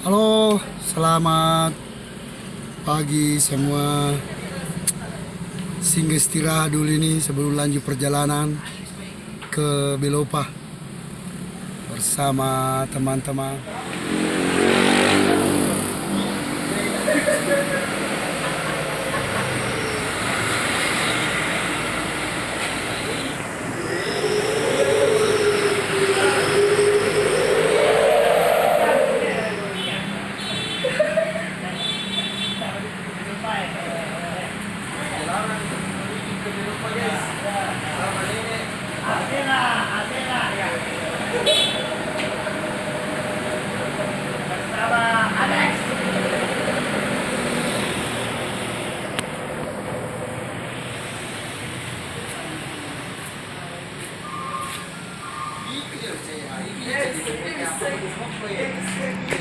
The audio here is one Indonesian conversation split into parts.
Halo, selamat pagi semua. Singgah istirahat dulu ini sebelum lanjut perjalanan ke Belopa bersama teman-teman.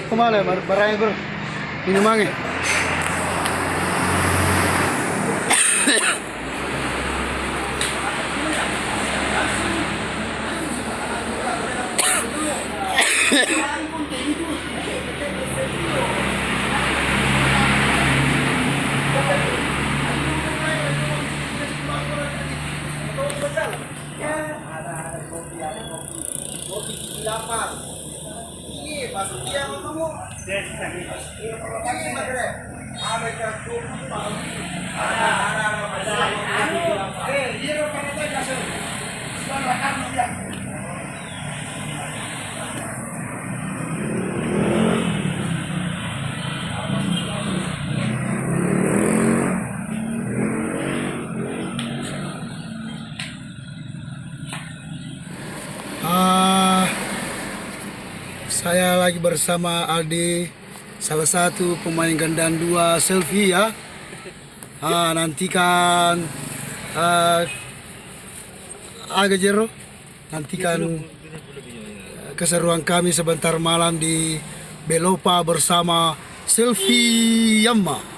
Kemana barangnya bro? Minumannya? Saya lagi bersama Aldi, salah satu pemain gandang 2 selfie ya. Nantikan agak jero, nantikan keseruan kami sebentar malam di Belopa bersama Selfie Yamma.